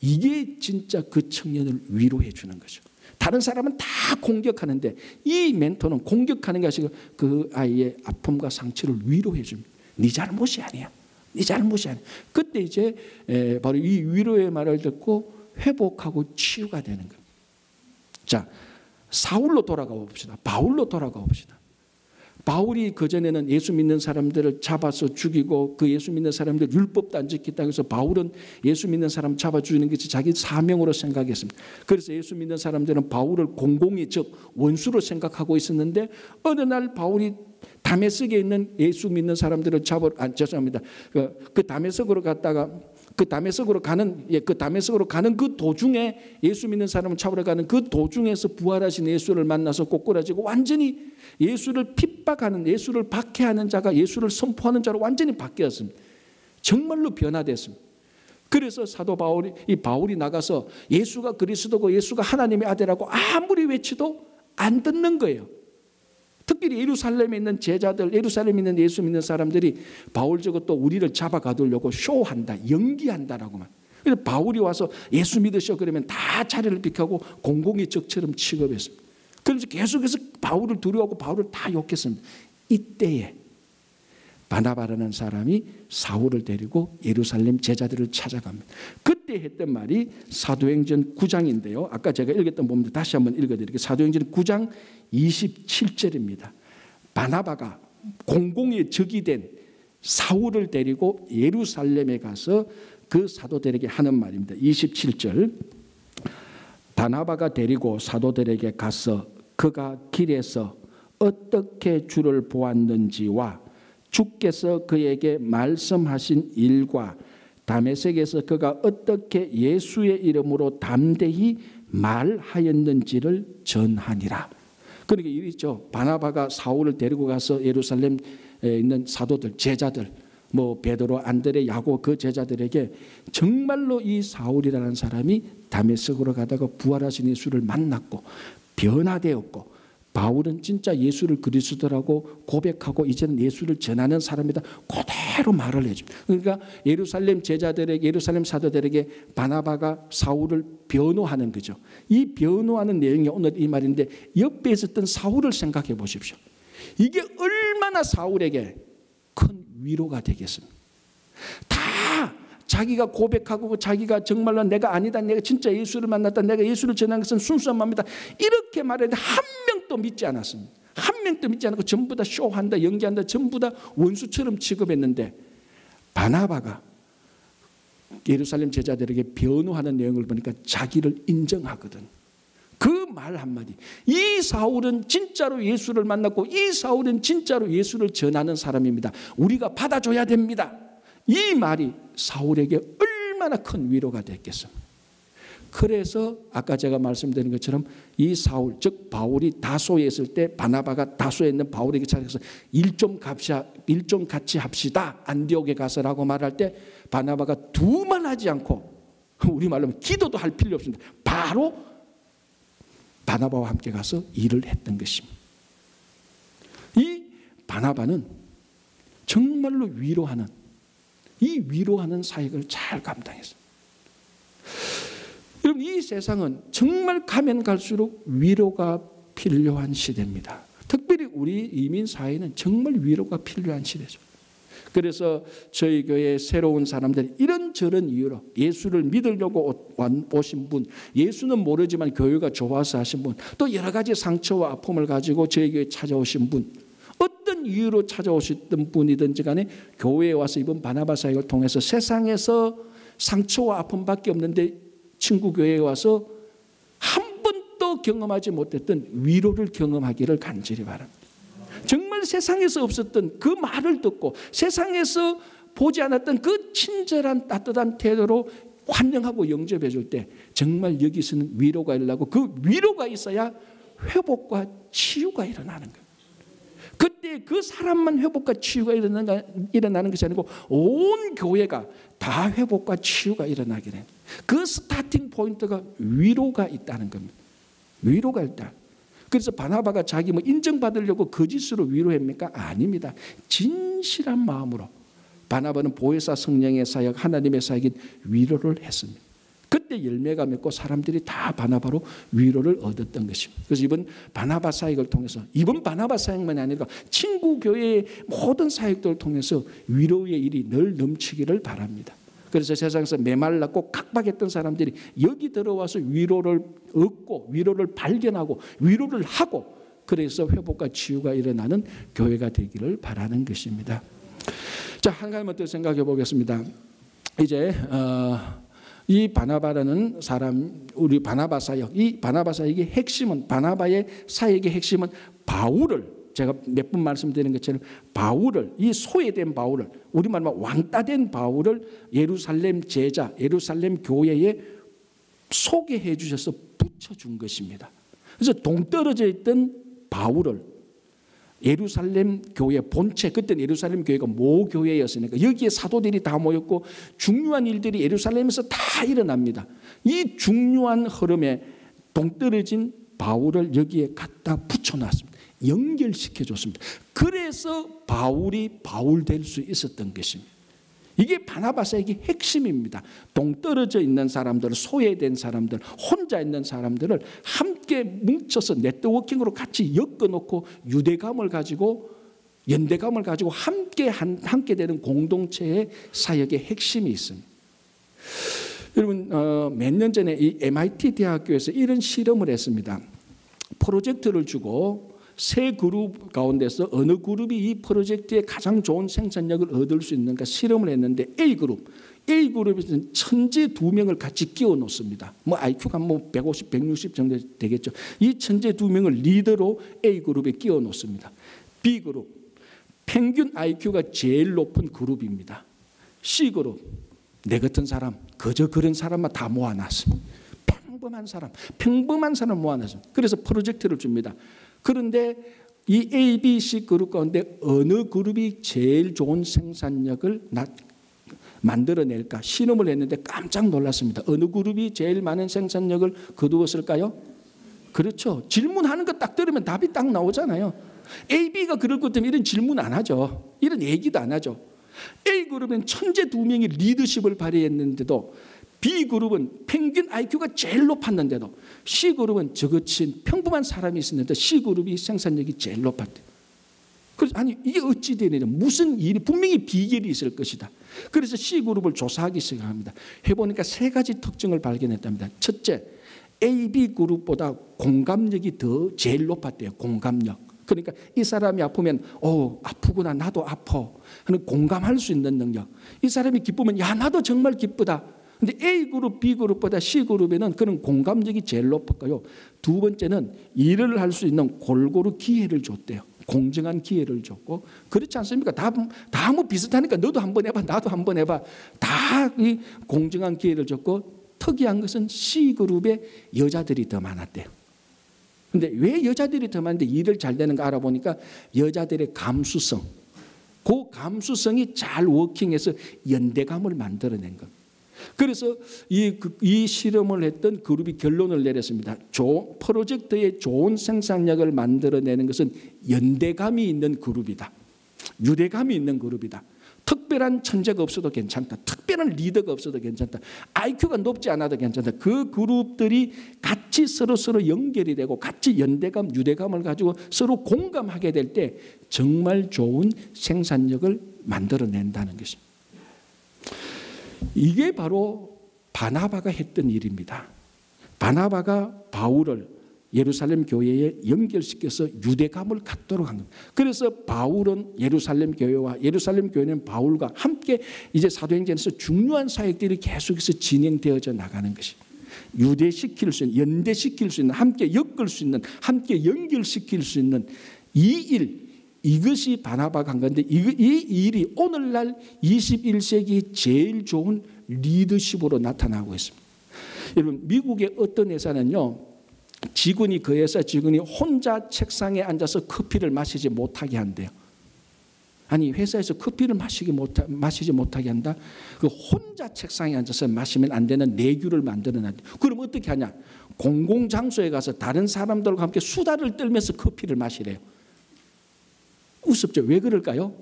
이게 진짜 그 청년을 위로해 주는 거죠. 다른 사람은 다 공격하는데 이 멘토는 공격하는 것이 그 아이의 아픔과 상처를 위로해 줍니다. 네 잘못이 아니야. 네 잘못이 아니야. 그때 이제 바로 이 위로의 말을 듣고 회복하고 치유가 되는 거예요. 자, 사울로 돌아가 봅시다. 바울로 돌아가 봅시다. 바울이 그전에는 예수 믿는 사람들을 잡아서 죽이고 그 예수 믿는 사람들 율법도 안 지켰다고 해서 바울은 예수 믿는 사람 잡아 죽이는 것이 자기 사명으로 생각했습니다. 그래서 예수 믿는 사람들은 바울을 공공의 즉 원수로 생각하고 있었는데 어느 날 바울이 다메섹에 있는 예수 믿는 사람들을 죄송합니다. 그 다메섹으로 갔다가 그 다메섹으로 가는 그 도중에 예수 믿는 사람을 잡으러 가는 그 도중에서 부활하신 예수를 만나서 꼬꾸라지고 완전히 예수를 핍박하는, 예수를 박해하는 자가 예수를 선포하는 자로 완전히 바뀌었습니다. 정말로 변화됐습니다. 그래서 사도 바울이 나가서 예수가 그리스도고 예수가 하나님의 아들이라고 아무리 외치도 안 듣는 거예요. 특별히 예루살렘에 있는 제자들, 예루살렘에 있는 예수 믿는 사람들이 바울 저것도 우리를 잡아가두려고 쇼한다, 연기한다라고 말. 그래서 바울이 와서 예수 믿으셔 그러면 다 자리를 비켜고 공공의 적처럼 취급했습니다. 그래서 계속해서 바울을 두려워하고 바울을 다 욕했습니다. 이때에 바나바라는 사람이 사울을 데리고 예루살렘 제자들을 찾아갑니다. 그때 했던 말이 사도행전 9장인데요. 아까 제가 읽었던 부분도 다시 한번 읽어드릴게요. 사도행전 9장 27절입니다. 바나바가 공공의 적이 된 사울을 데리고 예루살렘에 가서 그 사도들에게 하는 말입니다. 27절. 바나바가 데리고 사도들에게 가서 그가 길에서 어떻게 주를 보았는지와 주께서 그에게 말씀하신 일과 다메섹에서 그가 어떻게 예수의 이름으로 담대히 말하였는지를 전하니라. 그러니까 이랬죠. 바나바가 사울을 데리고 가서 예루살렘에 있는 사도들, 제자들, 뭐 베드로, 안드레, 야고 그 제자들에게 정말로 이 사울이라는 사람이 다메섹으로 가다가 부활하신 예수를 만났고 변화되었고 바울은 진짜 예수를 그리스도라고 고백하고 이제는 예수를 전하는 사람이다. 그대로 말을 해줍니다. 그러니까 예루살렘 제자들에게, 예루살렘 사도들에게 바나바가 사울을 변호하는 거죠. 이 변호하는 내용이 오늘 이 말인데 옆에 있었던 사울을 생각해 보십시오. 이게 얼마나 사울에게 큰 위로가 되겠습니까? 다 자기가 고백하고 자기가 정말로 내가 아니다, 내가 진짜 예수를 만났다, 내가 예수를 전한 것은 순수한 마음이다 이렇게 말했는데 한 명도 믿지 않았습니다. 한 명도 믿지 않고 전부 다 쇼한다, 연기한다, 전부 다 원수처럼 취급했는데 바나바가 예루살렘 제자들에게 변호하는 내용을 보니까 자기를 인정하거든. 그 말 한마디, 이 사울은 진짜로 예수를 만났고 이 사울은 진짜로 예수를 전하는 사람입니다. 우리가 받아줘야 됩니다. 이 말이 사울에게 얼마나 큰 위로가 됐겠습니까? 그래서 아까 제가 말씀드린 것처럼 이 사울, 즉 바울이 다소에 있을 때 바나바가 다소에 있는 바울에게 찾아가서 일 좀 같이 합시다, 안디옥에 가서라고 말할 때 바나바가 두말하지 않고, 우리말로 하면 기도도 할 필요 없습니다. 바로 바나바와 함께 가서 일을 했던 것입니다. 이 바나바는 정말로 위로하는, 이 위로하는 사역을 잘 감당했어요. 여러분, 이 세상은 정말 가면 갈수록 위로가 필요한 시대입니다. 특별히 우리 이민 사회는 정말 위로가 필요한 시대죠. 그래서 저희 교회에 새로운 사람들이 이런저런 이유로 예수를 믿으려고 오신 분, 예수는 모르지만 교회가 좋아서 하신 분, 또 여러 가지 상처와 아픔을 가지고 저희 교회에 찾아오신 분, 어떤 이유로 찾아오셨던 분이든지 간에 교회에 와서 이번 바나바 사역을 통해서 세상에서 상처와 아픔밖에 없는데 친구 교회에 와서 한 번도 경험하지 못했던 위로를 경험하기를 간절히 바랍니다. 정말 세상에서 없었던 그 말을 듣고 세상에서 보지 않았던 그 친절한 따뜻한 태도로 환영하고 영접해 줄 때 정말 여기서는 위로가 일어나고, 그 위로가 있어야 회복과 치유가 일어나는 거예요. 그때 그 사람만 회복과 치유가 일어나는 것이 아니고 온 교회가 다 회복과 치유가 일어나게 돼요. 그 스타팅 포인트가 위로가 있다는 겁니다. 위로가 있다. 그래서 바나바가 자기 인정받으려고 거짓으로 위로합니까? 아닙니다. 진실한 마음으로 바나바는 보혜사 성령의 사역, 하나님의 사역인 위로를 했습니다. 그때 열매가 맺고 사람들이 다 바나바로 위로를 얻었던 것입니다. 그래서 이번 바나바 사역을 통해서, 이번 바나바 사역만이 아니라 친구 교회의 모든 사역들을 통해서 위로의 일이 늘 넘치기를 바랍니다. 그래서 세상에서 메말랐고 각박했던 사람들이 여기 들어와서 위로를 얻고 위로를 발견하고 위로를 하고, 그래서 회복과 치유가 일어나는 교회가 되기를 바라는 것입니다. 자, 한 가지만 더 생각해 보겠습니다. 이제 이 바나바라는 사람, 우리 바나바 사역, 이 바나바 사역의 핵심은, 바나바의 사역의 핵심은 바울을, 제가 몇 번 말씀드린 것처럼 바울을, 이 소외된 바울을, 우리말로 왕따된 바울을 예루살렘 제자, 예루살렘 교회에 소개해 주셔서 붙여준 것입니다. 그래서 동떨어져 있던 바울을 예루살렘 교회 본체, 그때는 예루살렘 교회가 모교회였으니까 여기에 사도들이 다 모였고 중요한 일들이 예루살렘에서 다 일어납니다. 이 중요한 흐름에 동떨어진 바울을 여기에 갖다 붙여놨습니다. 연결시켜줬습니다. 그래서 바울이 바울 될 수 있었던 것입니다. 이게 바나바 사역의 핵심입니다. 동떨어져 있는 사람들, 소외된 사람들, 혼자 있는 사람들을 함께 뭉쳐서 네트워킹으로 같이 엮어놓고 유대감을 가지고, 연대감을 가지고 함께 되는 공동체의 사역의 핵심이 있습니다. 여러분, 몇 년 전에 이 MIT 대학교에서 이런 실험을 했습니다. 프로젝트를 주고 세 그룹 가운데서 어느 그룹이 이 프로젝트에 가장 좋은 생산력을 얻을 수 있는가 실험을 했는데, A그룹에서는 천재 2명을 같이 끼워 놓습니다. IQ가 150, 160 정도 되겠죠. 이 천재 2명을 리더로 A그룹에 끼워 놓습니다. B그룹, 평균 IQ가 제일 높은 그룹입니다. C그룹, 내 같은 사람, 그저 그런 사람만 다 모아놨습니다. 평범한 사람 모아놨습니다. 그래서 프로젝트를 줍니다. 그런데 이 A, B, C 그룹 가운데 어느 그룹이 제일 좋은 생산력을 만들어낼까 실험을 했는데 깜짝 놀랐습니다. 어느 그룹이 제일 많은 생산력을 거두었을까요? 그렇죠. 질문하는 거 딱 들으면 답이 딱 나오잖아요. A, B가 그럴 것 때문에 이런 질문 안 하죠. 이런 얘기도 안 하죠. A그룹은 천재 2명이 리더십을 발휘했는데도, B그룹은 평균 IQ가 제일 높았는데도, C그룹은 저같이 평범한 사람이 있었는데 C그룹이 생산력이 제일 높았대요. 그래서 아니 이게 어찌 되느냐, 무슨 일이, 분명히 비결이 있을 것이다. 그래서 C그룹을 조사하기 시작합니다. 해보니까 세 가지 특징을 발견했답니다. 첫째, AB그룹보다 공감력이 더 제일 높았대요. 공감력. 그러니까 이 사람이 아프면 아프구나, 나도 아파 하는 공감할 수 있는 능력. 이 사람이 기쁘면 야, 나도 정말 기쁘다. 근데 A그룹, B그룹보다 C그룹에는 그런 공감력이 제일 높았고요. 두 번째는 일을 할 수 있는 골고루 기회를 줬대요. 공정한 기회를 줬고, 그렇지 않습니까? 다 비슷하니까 너도 한번 해봐, 나도 한번 해봐. 다 이 공정한 기회를 줬고, 특이한 것은 C그룹에 여자들이 더 많았대요. 근데 왜 여자들이 더 많은데 일을 잘 되는 거 알아보니까 여자들의 감수성, 그 감수성이 잘 워킹해서 연대감을 만들어낸 것. 그래서 이 실험을 했던 그룹이 결론을 내렸습니다. 프로젝트에 좋은 생산력을 만들어내는 것은 연대감이 있는 그룹이다. 유대감이 있는 그룹이다. 특별한 천재가 없어도 괜찮다. 특별한 리더가 없어도 괜찮다. IQ가 높지 않아도 괜찮다. 그 그룹들이 같이 서로 연결이 되고 같이 연대감, 유대감을 가지고 서로 공감하게 될 때 정말 좋은 생산력을 만들어낸다는 것입니다. 이게 바로 바나바가 했던 일입니다. 바나바가 바울을 예루살렘 교회에 연결시켜서 유대감을 갖도록 한 겁니다. 그래서 바울은 예루살렘 교회와 예루살렘 교회는 바울과 함께 이제 사도행전에서 중요한 사역들이 계속해서 진행되어져 나가는 것입니다. 유대시킬 수 있는, 연대시킬 수 있는, 함께 엮을 수 있는, 함께 연결시킬 수 있는 이 일, 이것이 바나바가 한 건데 이 일이 오늘날 21세기 제일 좋은 리더십으로 나타나고 있습니다. 여러분, 미국의 어떤 회사는요, 직원이 그 회사 직원이 혼자 책상에 앉아서 커피를 마시지 못하게 한대요. 아니, 회사에서 커피를 마시지 못하게 한다? 그 혼자 책상에 앉아서 마시면 안 되는 내규를 만들어놔야 돼요. 그럼 어떻게 하냐? 공공장소에 가서 다른 사람들과 함께 수다를 떨면서 커피를 마시래요. 우습죠? 왜 그럴까요?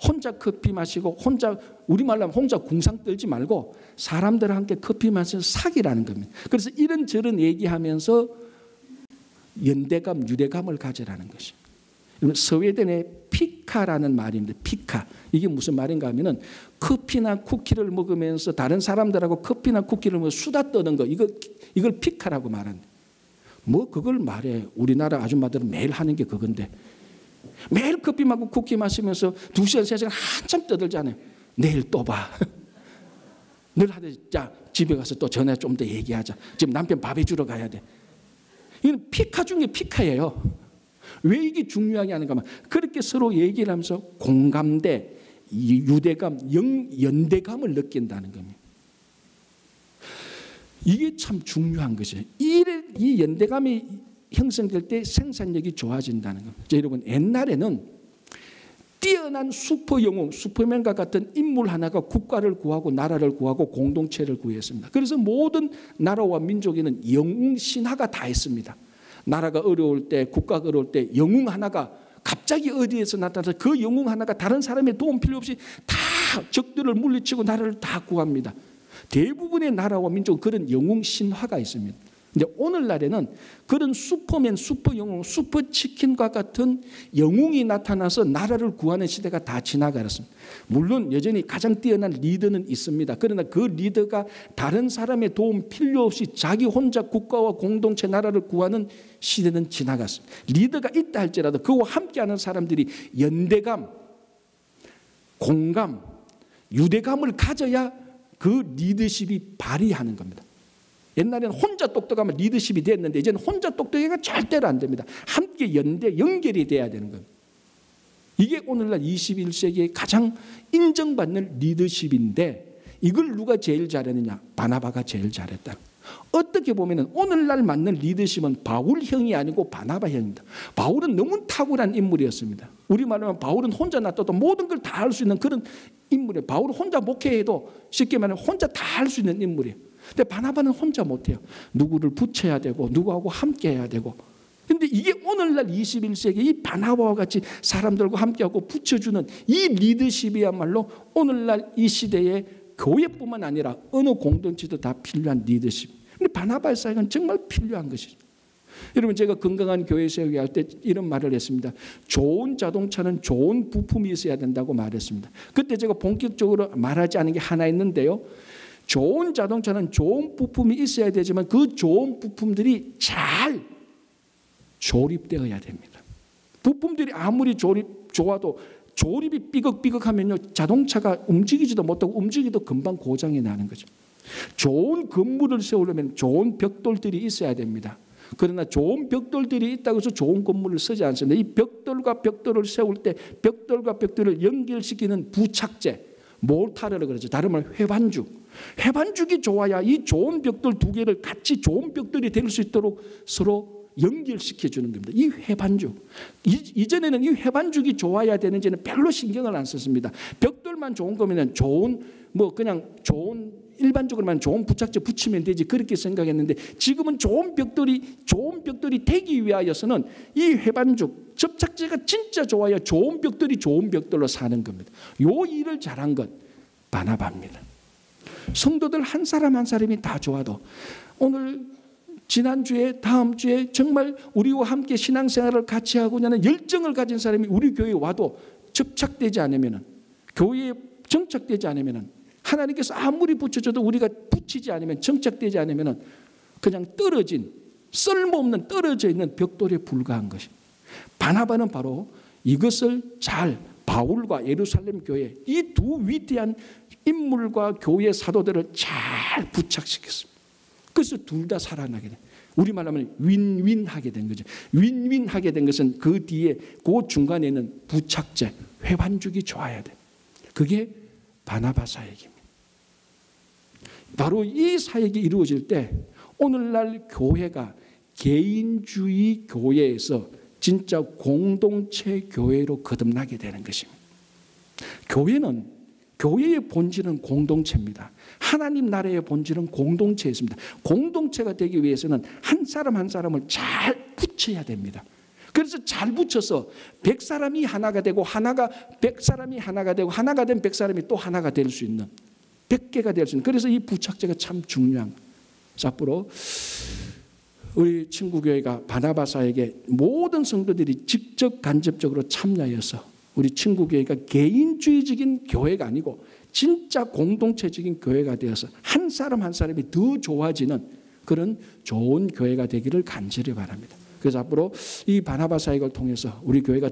혼자 커피 마시고 혼자, 우리말로 하면 혼자 궁상 떨지 말고 사람들과 함께 커피 마시면서 사귀라는 겁니다. 그래서 이런저런 얘기하면서 연대감, 유대감을 가지라는 것입니다. 스웨덴의 피카라는 말입니다. 피카. 이게 무슨 말인가 하면은 커피나 쿠키를 먹으면서 다른 사람들하고 커피나 쿠키를 먹으면서 수다 떠는 거, 이걸 피카라고 말합니다. 뭐 그걸 말해. 우리나라 아줌마들은 매일 하는 게 그건데. 매일 커피 마고 쿠키 마시면서 2시간, 3시간 한참 떠들잖아요. 내일 또 봐. 늘 하듯이 자, 집에 가서 또 전화 좀 더 얘기하자. 지금 남편 밥 해주러 가야 돼. 이건 피카 중에 피카예요. 왜 이게 중요하게 하는가 하면 그렇게 서로 얘기를 하면서 공감대, 유대감, 연대감을 느낀다는 겁니다. 이게 참 중요한 것이에요. 이 연대감이 형성될 때 생산력이 좋아진다는 겁니다. 여러분, 옛날에는 뛰어난 슈퍼 영웅, 슈퍼맨과 같은 인물 하나가 국가를 구하고 나라를 구하고 공동체를 구했습니다. 그래서 모든 나라와 민족에는 영웅 신화가 다 있습니다. 나라가 어려울 때, 국가가 어려울 때 영웅 하나가 갑자기 어디에서 나타나서 그 영웅 하나가 다른 사람의 도움 필요 없이 다 적들을 물리치고 나라를 다 구합니다. 대부분의 나라와 민족은 그런 영웅 신화가 있습니다. 근데 오늘날에는 그런 슈퍼맨, 슈퍼영웅, 슈퍼치킨과 같은 영웅이 나타나서 나라를 구하는 시대가 다 지나가렸습니다. 물론 여전히 가장 뛰어난 리더는 있습니다. 그러나 그 리더가 다른 사람의 도움 필요 없이 자기 혼자 국가와 공동체 나라를 구하는 시대는 지나갔습니다. 리더가 있다 할지라도 그와 함께하는 사람들이 연대감, 공감, 유대감을 가져야 그 리더십이 발휘하는 겁니다. 옛날에는 혼자 똑똑하면 리더십이 됐는데 이제는 혼자 똑똑해가 절대로 안 됩니다. 함께 연결이 돼야 되는 겁니다. 이게 오늘날 21세기의 가장 인정받는 리더십인데 이걸 누가 제일 잘했느냐? 바나바가 제일 잘했다. 어떻게 보면 오늘날 맞는 리더십은 바울 형이 아니고 바나바 형입니다. 바울은 너무 탁월한 인물이었습니다. 우리말로 하면 바울은 혼자 놔둬도 모든 걸 다 할 수 있는 그런 인물이에요. 바울은 혼자 목회해도 쉽게 말하면 혼자 다 할 수 있는 인물이에요. 근데 바나바는 혼자 못해요. 누구를 붙여야 되고 누구하고 함께 해야 되고. 근데 이게 오늘날 21세기 이 바나바와 같이 사람들과 함께하고 붙여주는 이 리더십이야말로 오늘날 이 시대에 교회뿐만 아니라 어느 공동체도 다 필요한 리더십. 근데 바나바의 사역은 정말 필요한 것이죠. 여러분, 제가 건강한 교회 세우기 할 때 이런 말을 했습니다. 좋은 자동차는 좋은 부품이 있어야 된다고 말했습니다. 그때 제가 본격적으로 말하지 않은 게 하나 있는데요. 좋은 자동차는 좋은 부품이 있어야 되지만 그 좋은 부품들이 잘 조립되어야 됩니다. 부품들이 아무리 좋아도 조립이 삐걱삐걱하면요 자동차가 움직이지도 못하고 움직이도 금방 고장이 나는 거죠. 좋은 건물을 세우려면 좋은 벽돌들이 있어야 됩니다. 그러나 좋은 벽돌들이 있다고 해서 좋은 건물을 쓰지 않습니다. 이 벽돌과 벽돌을 세울 때 벽돌과 벽돌을 연결시키는 부착재, 몰타르를 그러죠. 다른 말 회반죽. 회반죽이 좋아야 이 좋은 벽들 두 개를 같이 좋은 벽들이 될 수 있도록 서로 연결시켜 주는 겁니다. 이 회반죽. 이전에는 이 회반죽이 좋아야 되는지는 별로 신경을 안 썼습니다. 벽돌만 좋은 거면 좋은 그냥 좋은 일반적으로만 좋은 부착재 붙이면 되지 그렇게 생각했는데 지금은 좋은 벽돌이 되기 위하여서는 이 회반죽 접착제가 진짜 좋아야 좋은 벽돌이 좋은 벽돌로 사는 겁니다. 요 일을 잘한 것 바나바입니다. 성도들 한 사람 한 사람이 다 좋아도 오늘 지난주에 다음 주에 정말 우리와 함께 신앙생활을 같이 하고자 하는 열정을 가진 사람이 우리 교회에 와도 접착되지 않으면 교회에 정착되지 않으면 하나님께서 아무리 붙여줘도 우리가 붙이지 않으면 정착되지 않으면 그냥 떨어진 쓸모없는 떨어져 있는 벽돌에 불과한 것이 바나바는 바로 이것을 잘 바울과 예루살렘 교회 이 두 위대한 인물과 교회 사도들을 잘 부착시켰습니다. 그래서 둘 다 살아나게 돼. 우리말로 하면 윈윈하게 된 거죠. 윈윈하게 된 것은 그 뒤에 그 중간에 있는 부착재 회반죽이 좋아야 돼. 그게 바나바 사역입니다. 바로 이 사역이 이루어질 때 오늘날 교회가 개인주의 교회에서 진짜 공동체 교회로 거듭나게 되는 것입니다. 교회의 본질은 공동체입니다. 하나님 나라의 본질은 공동체였습니다. 공동체가 되기 위해서는 한 사람 한 사람을 잘 붙여야 됩니다. 그래서 잘 붙여서 100사람이 하나가 되고 100사람이 하나가 되고 하나가 된 100사람이 또 하나가 될 수 있는 100개가 될 수 있는 그래서 이 부착제가 참 중요한 거예요. 앞으로 우리 친구교회가 바나바사에게 모든 성도들이 직접 간접적으로 참여해서 우리 친구교회가 개인주의적인 교회가 아니고 진짜 공동체적인 교회가 되어서 한 사람 한 사람이 더 좋아지는 그런 좋은 교회가 되기를 간절히 바랍니다. 그래서 앞으로 이 바나바 사역을 통해서 우리 교회가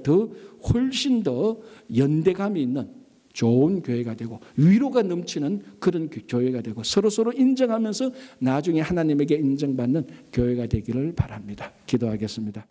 훨씬 더 연대감이 있는 좋은 교회가 되고 위로가 넘치는 그런 교회가 되고 서로서로 인정하면서 나중에 하나님에게 인정받는 교회가 되기를 바랍니다. 기도하겠습니다.